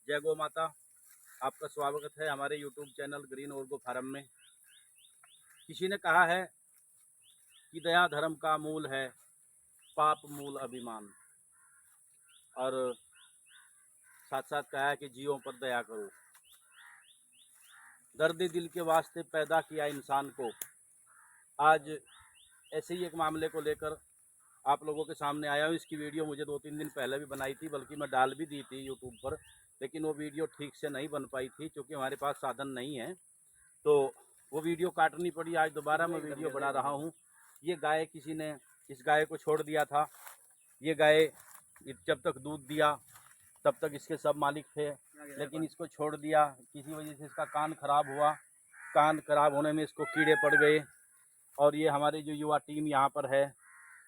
जय गौ माता। आपका स्वागत है हमारे यूट्यूब चैनल ग्रीन ऑर्गो फार्म में। किसी ने कहा है कि दया धर्म का मूल है, पाप मूल अभिमान, और साथ साथ कहा है कि जीवों पर दया करो। दर्द दिल के वास्ते पैदा किया इंसान को। आज ऐसे ही एक मामले को लेकर आप लोगों के सामने आया हूँ। इसकी वीडियो मुझे 2-3 दिन पहले भी बनाई थी, बल्कि मैं डाल भी दी थी यूट्यूब पर, लेकिन वो वीडियो ठीक से नहीं बन पाई थी क्योंकि हमारे पास साधन नहीं है, तो वो वीडियो काटनी पड़ी। आज दोबारा मैं वीडियो बना रहा हूँ। ये गाय, किसी ने इस गाय को छोड़ दिया था। ये गाय जब तक दूध दिया तब तक इसके सब मालिक थे, लेकिन इसको छोड़ दिया। किसी वजह से इसका कान खराब हुआ। कान खराब होने में इसको कीड़े पड़ गए। और ये हमारी जो युवा टीम यहाँ पर है,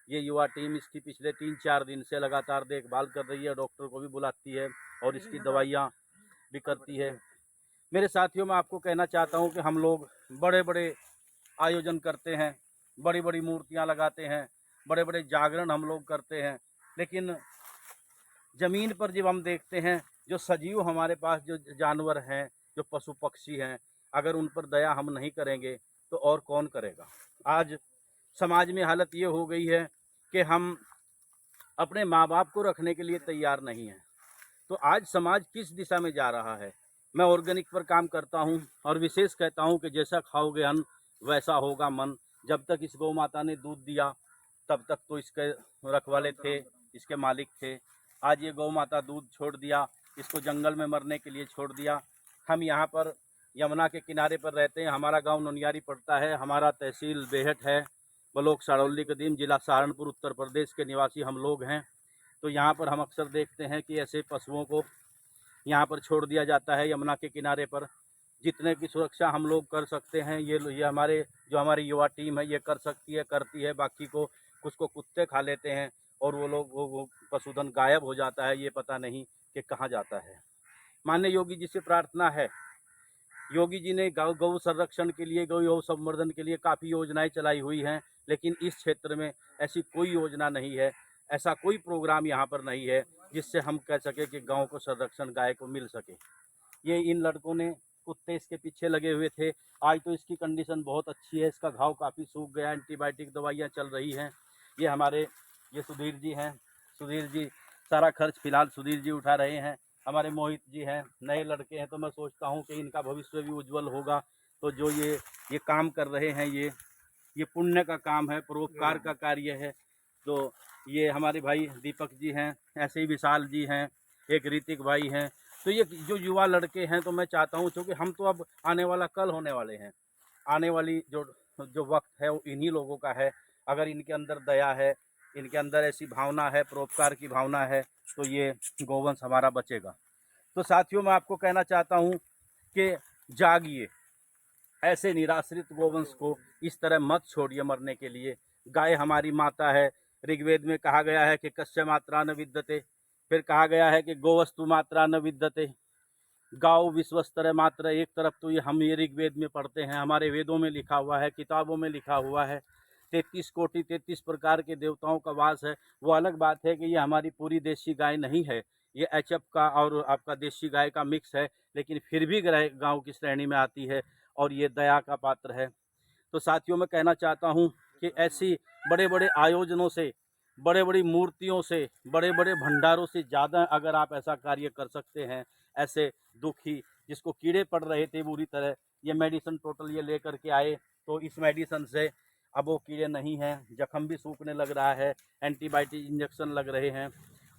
ये युवा टीम इसकी पिछले 3-4 दिन से लगातार देखभाल कर रही है। डॉक्टर को भी बुलाती है और इसकी दवाइयाँ भी करती है। मेरे साथियों, मैं आपको कहना चाहता हूँ कि हम लोग बड़े बड़े आयोजन करते हैं, बड़ी बड़ी मूर्तियाँ लगाते हैं, बड़े बड़े जागरण हम लोग करते हैं, लेकिन ज़मीन पर जब हम देखते हैं, जो सजीव हमारे पास जो जानवर हैं, जो पशु पक्षी हैं, अगर उन पर दया हम नहीं करेंगे तो और कौन करेगा। आज समाज में हालत ये हो गई है कि हम अपने माँ बाप को रखने के लिए तैयार नहीं हैं। तो आज समाज किस दिशा में जा रहा है। मैं ऑर्गेनिक पर काम करता हूँ और विशेष कहता हूँ कि जैसा खाओगे अन्न वैसा होगा मन। जब तक इस गौ माता ने दूध दिया तब तक तो इसके रखवाले थे, इसके मालिक थे। आज ये गौ माता दूध छोड़ दिया, इसको जंगल में मरने के लिए छोड़ दिया। हम यहाँ पर यमुना के किनारे पर रहते हैं। हमारा गांव नुनियारी पड़ता है। हमारा तहसील बेहट है, ब्लॉक साड़ौली कदीम, जिला सहारनपुर, उत्तर प्रदेश के निवासी हम लोग हैं। तो यहाँ पर हम अक्सर देखते हैं कि ऐसे पशुओं को यहाँ पर छोड़ दिया जाता है यमुना के किनारे पर। जितने की सुरक्षा हम लोग कर सकते हैं, ये हमारी युवा टीम है ये कर सकती है, करती है। बाकी को कुछ को कुत्ते खा लेते हैं और वो पशुधन गायब हो जाता है, ये पता नहीं कि कहाँ जाता है। माननीय योगी जी से प्रार्थना है, योगी जी ने गौ संरक्षण के लिए, गौ संवर्धन के लिए काफ़ी योजनाएं चलाई हुई हैं, लेकिन इस क्षेत्र में ऐसी कोई योजना नहीं है, ऐसा कोई प्रोग्राम यहाँ पर नहीं है जिससे हम कह सके कि गांव को संरक्षण गाय को मिल सके। ये इन लड़कों ने, कुत्ते इसके पीछे लगे हुए थे। आज तो इसकी कंडीशन बहुत अच्छी है, इसका घाव काफ़ी सूख गया, एंटीबायोटिक दवाइयाँ चल रही हैं। ये सुधीर जी हैं। सुधीर जी सारा खर्च फिलहाल सुधीर जी उठा रहे हैं। हमारे मोहित जी हैं, नए लड़के हैं, तो मैं सोचता हूँ कि इनका भविष्य भी उज्जवल होगा। तो जो ये काम कर रहे हैं, ये पुण्य का काम है, परोपकार का कार्य है। तो ये हमारे भाई दीपक जी हैं, ऐसे ही विशाल जी हैं, एक ऋतिक भाई हैं। तो ये जो युवा लड़के हैं, तो मैं चाहता हूँ, क्योंकि हम तो अब आने वाला कल होने वाले हैं, आने वाली जो वक्त है वो इन्हीं लोगों का है। अगर इनके अंदर दया है, इनके अंदर ऐसी भावना है, परोपकार की भावना है, तो ये गौवंश हमारा बचेगा। तो साथियों, मैं आपको कहना चाहता हूँ कि जागिए, ऐसे निराश्रित गोवंश को इस तरह मत छोड़िए मरने के लिए। गाय हमारी माता है। ऋग्वेद में कहा गया है कि कस्य मात्रा न विद्यते, फिर कहा गया है कि गोवस्तु मात्रा न विद्यते, गाओ विश्वस्तर मात्र। एक तरफ तो ये ऋग्वेद में पढ़ते हैं, हमारे वेदों में लिखा हुआ है, किताबों में लिखा हुआ है, 33 कोटि 33 प्रकार के देवताओं का वास है। वो अलग बात है कि ये हमारी पूरी देशी गाय नहीं है, ये एचएफ का और आपका देशी गाय का मिक्स है, लेकिन फिर भी गाँव की श्रेणी में आती है और ये दया का पात्र है। तो साथियों, मैं कहना चाहता हूँ कि ऐसी बड़े बड़े आयोजनों से, बड़े बड़ी मूर्तियों से, बड़े बड़े भंडारों से ज़्यादा अगर आप ऐसा कार्य कर सकते हैं, ऐसे दुखी जिसको कीड़े पड़ रहे थे बुरी तरह, ये मेडिसिन टोटल ये लेकर के आए, तो इस मेडिसिन से अब वो कीड़े नहीं हैं, जख्म भी सूखने लग रहा है, एंटीबायोटिक इंजेक्शन लग रहे हैं।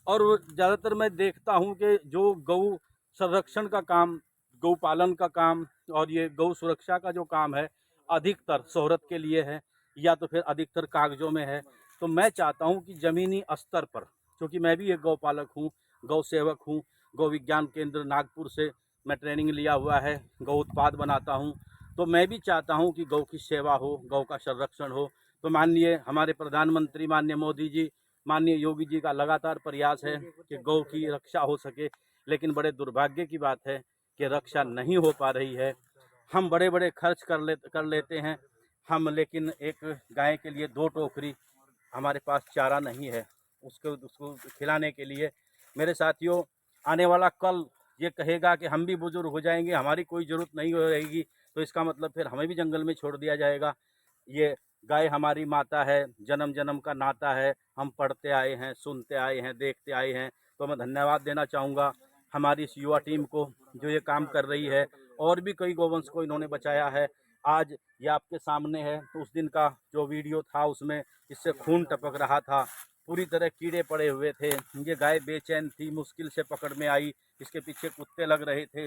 और ज़्यादातर मैं देखता हूँ कि जो गौ संरक्षण का काम, गौ पालन का काम और ये गौ सुरक्षा का जो काम है, अधिकतर शोहरत के लिए है या तो फिर अधिकतर कागजों में है। तो मैं चाहता हूं कि ज़मीनी स्तर पर, क्योंकि मैं भी एक गौपालक हूं, गौ सेवक हूं, गौ विज्ञान केंद्र नागपुर से मैं ट्रेनिंग लिया हुआ है, गौ उत्पाद बनाता हूं, तो मैं भी चाहता हूं कि गौ की सेवा हो, गौ का संरक्षण हो। तो माननीय हमारे प्रधानमंत्री माननीय मोदी जी, माननीय योगी जी का लगातार प्रयास है कि गौ की रक्षा हो सके, लेकिन बड़े दुर्भाग्य की बात है कि रक्षा नहीं हो पा रही है। हम बड़े बड़े खर्च कर लेते हैं हम, लेकिन एक गाय के लिए 2 टोकरी हमारे पास चारा नहीं है उसको खिलाने के लिए। मेरे साथियों, आने वाला कल ये कहेगा कि हम भी बुजुर्ग हो जाएंगे, हमारी कोई ज़रूरत नहीं रहेगी, तो इसका मतलब फिर हमें भी जंगल में छोड़ दिया जाएगा। ये गाय हमारी माता है, जन्म जन्म का नाता है, हम पढ़ते आए हैं, सुनते आए हैं, देखते आए हैं। तो मैं धन्यवाद देना चाहूँगा हमारी इस युवा टीम को जो ये काम कर रही है। और भी कई गौवंश को इन्होंने बचाया है। आज ये आपके सामने है, तो उस दिन का जो वीडियो था उसमें इससे खून टपक रहा था, पूरी तरह कीड़े पड़े हुए थे। ये गाय बेचैन थी, मुश्किल से पकड़ में आई, इसके पीछे कुत्ते लग रहे थे।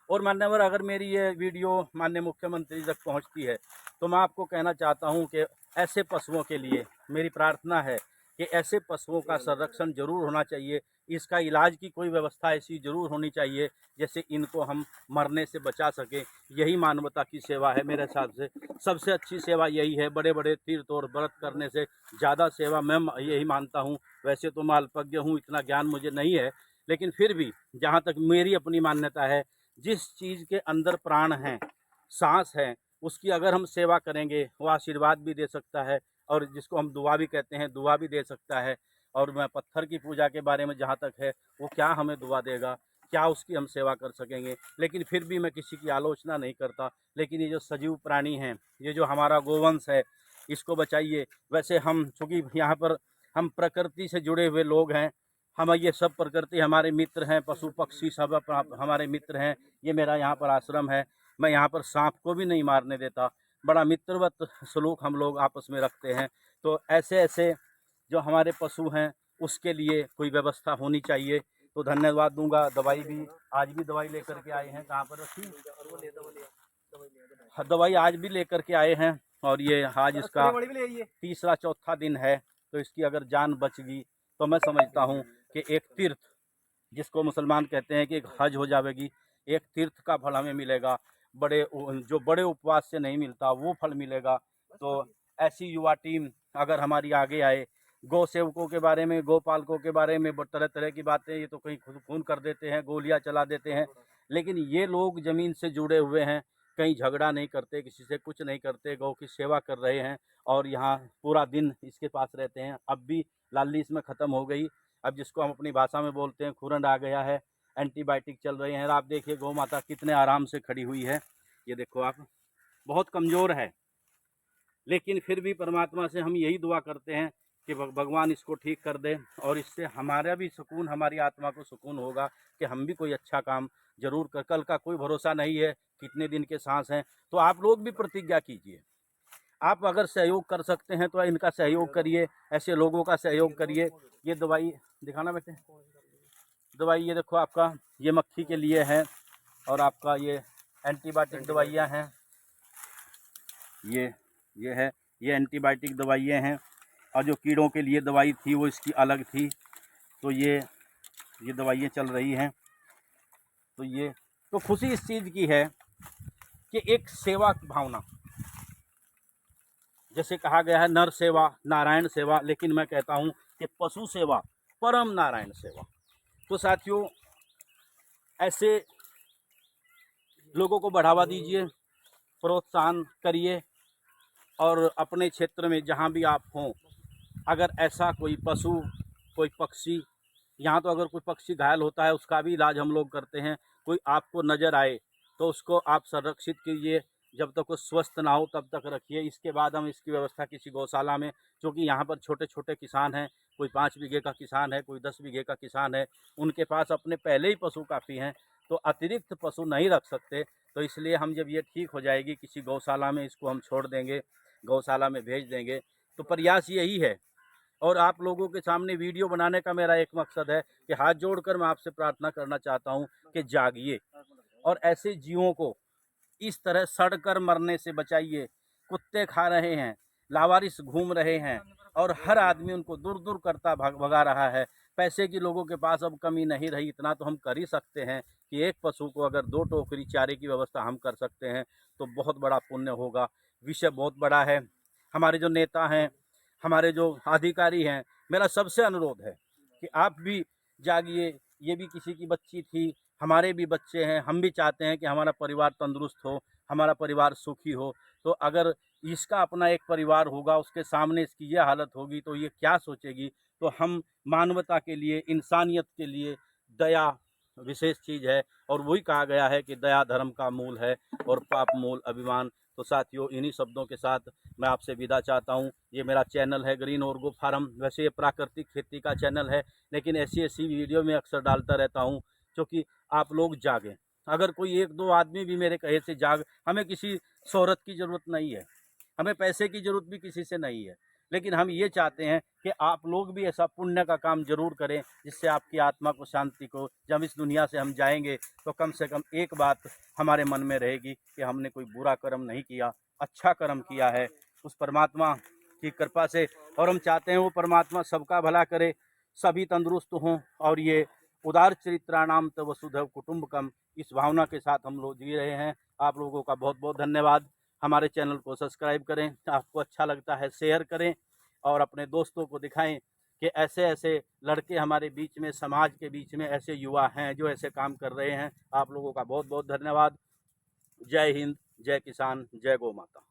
और मान्यवर, अगर मेरी ये वीडियो माननीय मुख्यमंत्री तक पहुंचती है तो मैं आपको कहना चाहता हूं कि ऐसे पशुओं के लिए मेरी प्रार्थना है कि ऐसे पशुओं का संरक्षण जरूर होना चाहिए। इसका इलाज की कोई व्यवस्था ऐसी ज़रूर होनी चाहिए जैसे इनको हम मरने से बचा सकें। यही मानवता की सेवा है मेरे हिसाब से। सबसे अच्छी सेवा यही है। बड़े बड़े तीर्थ और व्रत करने से ज़्यादा सेवा मैं यही मानता हूँ। वैसे तो मैं अल्पज्ञ हूँ, इतना ज्ञान मुझे नहीं है, लेकिन फिर भी जहाँ तक मेरी अपनी मान्यता है, जिस चीज़ के अंदर प्राण हैं, सांस है, उसकी अगर हम सेवा करेंगे वो आशीर्वाद भी दे सकता है, और जिसको हम दुआ भी कहते हैं, दुआ भी दे सकता है। और मैं पत्थर की पूजा के बारे में जहाँ तक है, वो क्या हमें दुआ देगा, क्या उसकी हम सेवा कर सकेंगे। लेकिन फिर भी मैं किसी की आलोचना नहीं करता। लेकिन ये जो सजीव प्राणी हैं, ये जो हमारा गोवंश है, इसको बचाइए। वैसे हम चूँकि यहाँ पर हम प्रकृति से जुड़े हुए लोग हैं, हम ये सब प्रकृति हमारे मित्र हैं, पशु पक्षी सब हमारे मित्र हैं। ये मेरा यहाँ पर आश्रम है। मैं यहाँ पर सांप को भी नहीं मारने देता। बड़ा मित्रवत सलूक हम लोग आपस में रखते हैं। तो ऐसे ऐसे जो हमारे पशु हैं उसके लिए कोई व्यवस्था होनी चाहिए। तो धन्यवाद दूंगा। दवाई भी आज भी दवाई लेकर के आए हैं। कहाँ पर रखी? हाँ, दवाई आज भी लेकर के आए हैं। और ये आज इसका तीसरा चौथा दिन है। तो इसकी अगर जान बच गई तो मैं समझता हूँ कि एक तीर्थ, जिसको मुसलमान कहते हैं कि एक हज हो जाएगी, एक तीर्थ का फल हमें मिलेगा। जो बड़े उपवास से नहीं मिलता वो फल मिलेगा। तो ऐसी युवा टीम अगर हमारी आगे आए, गौ सेवकों के बारे में, गौपालकों के बारे में तरह तरह की बातें, ये तो कहीं खुद खून कर देते हैं, गोलियां चला देते हैं। लेकिन ये लोग ज़मीन से जुड़े हुए हैं, कहीं झगड़ा नहीं करते, किसी से कुछ नहीं करते, गौ की सेवा कर रहे हैं और यहाँ पूरा दिन इसके पास रहते हैं। अब भी लाली इसमें ख़त्म हो गई। अब जिसको हम अपनी भाषा में बोलते हैं खुरंड आ गया है, एंटीबायोटिक चल रहे हैं। आप देखिए गौ माता कितने आराम से खड़ी हुई है। ये देखो आप, बहुत कमज़ोर है, लेकिन फिर भी परमात्मा से हम यही दुआ करते हैं कि भगवान इसको ठीक कर दे, और इससे हमारा भी सुकून, हमारी आत्मा को सुकून होगा कि हम भी कोई अच्छा काम जरूर कर। कल का कोई भरोसा नहीं है, कितने दिन के सांस हैं। तो आप लोग भी प्रतिज्ञा कीजिए। आप अगर सहयोग कर सकते हैं तो इनका सहयोग करिए, ऐसे लोगों का सहयोग करिए। ये दवाई दिखाना बेटे, दवाई ये देखो आपका, ये मक्खी के लिए है, और आपका ये एंटीबायोटिक दवाइयाँ हैं। ये है, ये एंटीबायोटिक दवाइयाँ हैं। और जो कीड़ों के लिए दवाई थी वो इसकी अलग थी। तो ये दवाइयाँ चल रही हैं। तो खुशी इस चीज़ की है कि एक सेवा की भावना, जैसे कहा गया है नर सेवा नारायण सेवा, लेकिन मैं कहता हूँ कि पशु सेवा परम नारायण सेवा। तो साथियों, ऐसे लोगों को बढ़ावा दीजिए, प्रोत्साहन करिए, और अपने क्षेत्र में जहाँ भी आप हों, अगर ऐसा कोई पशु, कोई पक्षी, यहाँ तो अगर कोई पक्षी घायल होता है उसका भी इलाज हम लोग करते हैं, कोई आपको नज़र आए तो उसको आप संरक्षित कीजिए। जब तक वो स्वस्थ ना हो तब तक रखिए। इसके बाद हम इसकी व्यवस्था किसी गौशाला में, क्योंकि यहाँ पर छोटे छोटे किसान हैं, कोई 5 बीघे का किसान है, कोई 10 बीघे का किसान है, उनके पास अपने पहले ही पशु काफ़ी हैं, तो अतिरिक्त पशु नहीं रख सकते। तो इसलिए हम जब ये ठीक हो जाएगी किसी गौशाला में इसको हम छोड़ देंगे, गौशाला में भेज देंगे। तो प्रयास यही है। और आप लोगों के सामने वीडियो बनाने का मेरा एक मकसद है कि हाथ जोड़कर मैं आपसे प्रार्थना करना चाहता हूं कि जागिए और ऐसे जीवों को इस तरह सड़कर मरने से बचाइए। कुत्ते खा रहे हैं, लावारिस घूम रहे हैं, और हर आदमी उनको दूर दूर करता भगा रहा है। पैसे की लोगों के पास अब कमी नहीं रही। इतना तो हम कर ही सकते हैं कि एक पशु को अगर 2 टोकरी चारे की व्यवस्था हम कर सकते हैं तो बहुत बड़ा पुण्य होगा। विषय बहुत बड़ा है। हमारे जो नेता हैं, हमारे जो अधिकारी हैं, मेरा सबसे अनुरोध है कि आप भी जागिए। ये भी किसी की बच्ची थी, हमारे भी बच्चे हैं। हम भी चाहते हैं कि हमारा परिवार तंदुरुस्त हो, हमारा परिवार सुखी हो। तो अगर इसका अपना एक परिवार होगा, उसके सामने इसकी ये हालत होगी तो ये क्या सोचेगी। तो हम मानवता के लिए, इंसानियत के लिए, दया विशेष चीज़ है। और वही कहा गया है कि दया धर्म का मूल है और पाप मूल अभिमान। तो साथियों, इन्हीं शब्दों के साथ मैं आपसे विदा चाहता हूँ। ये मेरा चैनल है ग्रीन ऑर्गो फार्म। वैसे ये प्राकृतिक खेती का चैनल है, लेकिन ऐसी वीडियो में अक्सर डालता रहता हूँ क्योंकि आप लोग जागें। अगर कोई एक दो आदमी भी मेरे कहे से जाग, हमें किसी शोहरत की ज़रूरत नहीं है, हमें पैसे की ज़रूरत भी किसी से नहीं है, लेकिन हम ये चाहते हैं कि आप लोग भी ऐसा पुण्य का काम जरूर करें जिससे आपकी आत्मा को शांति को, जब इस दुनिया से हम जाएंगे तो कम से कम एक बात हमारे मन में रहेगी कि हमने कोई बुरा कर्म नहीं किया, अच्छा कर्म किया है उस परमात्मा की कृपा से। और हम चाहते हैं वो परमात्मा सबका भला करे, सभी तंदुरुस्त हों। और ये उदार चरित्राणाम तव वसुधैव कुटुंबकम, इस भावना के साथ हम लोग जी रहे हैं। आप लोगों का बहुत बहुत धन्यवाद। हमारे चैनल को सब्सक्राइब करें, आपको अच्छा लगता है शेयर करें और अपने दोस्तों को दिखाएं कि ऐसे ऐसे लड़के हमारे बीच में, समाज के बीच में ऐसे युवा हैं जो ऐसे काम कर रहे हैं। आप लोगों का बहुत बहुत धन्यवाद। जय हिंद, जय किसान, जय गौ माता।